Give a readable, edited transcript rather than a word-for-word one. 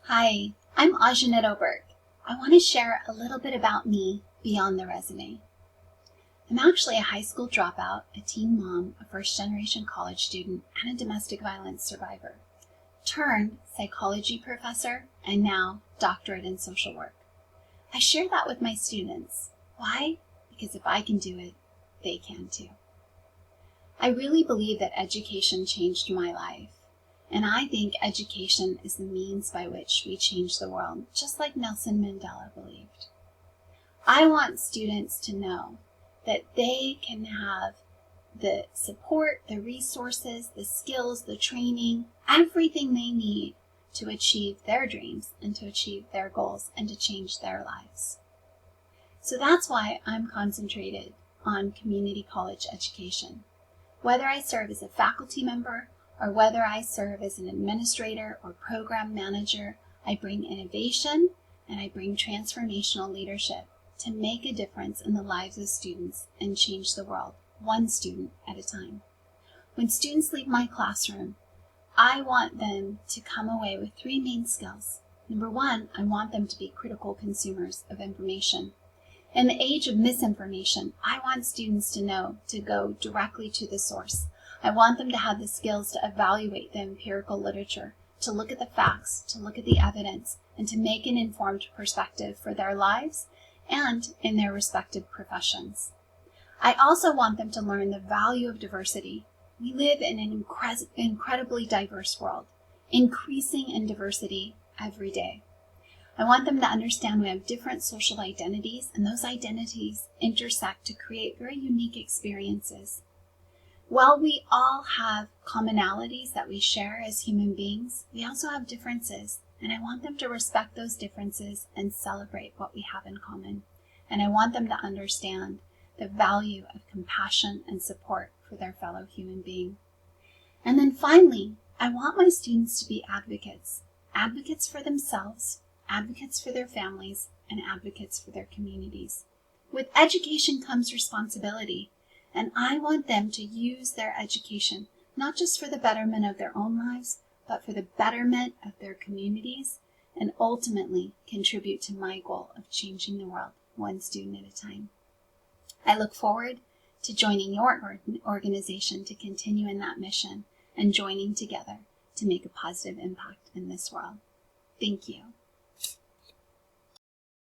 Hi, I'm Ajanette Oberg. I want to share a little bit about me beyond the resume. I'm actually a high school dropout, a teen mom, a first-generation college student, and a domestic violence survivor, turned psychology professor, and now doctorate in social work. I share that with my students. Why? Because if I can do it, they can too. I really believe that education changed my life. And I think education is the means by which we change the world, just like Nelson Mandela believed. I want students to know that they can have the support, the resources, the skills, the training, everything they need to achieve their dreams and to achieve their goals and to change their lives. So that's why I'm concentrated on community college education. Whether I serve as a faculty member or whether I serve as an administrator or program manager, I bring innovation and I bring transformational leadership to make a difference in the lives of students and change the world, one student at a time. When students leave my classroom, I want them to come away with three main skills. Number one, I want them to be critical consumers of information. In the age of misinformation, I want students to know to go directly to the source. I want them to have the skills to evaluate the empirical literature, to look at the facts, to look at the evidence, and to make an informed perspective for their lives and in their respective professions. I also want them to learn the value of diversity. We live in an incredibly diverse world, increasing in diversity every day. I want them to understand we have different social identities, and those identities intersect to create very unique experiences. While we all have commonalities that we share as human beings, we also have differences, and I want them to respect those differences and celebrate what we have in common. And I want them to understand the value of compassion and support for their fellow human being. And then finally, I want my students to be advocates, advocates for themselves, advocates for their families, and advocates for their communities. With education comes responsibility, and I want them to use their education not just for the betterment of their own lives, but for the betterment of their communities, and ultimately contribute to my goal of changing the world one student at a time. I look forward to joining your organization to continue in that mission and joining together to make a positive impact in this world. Thank you.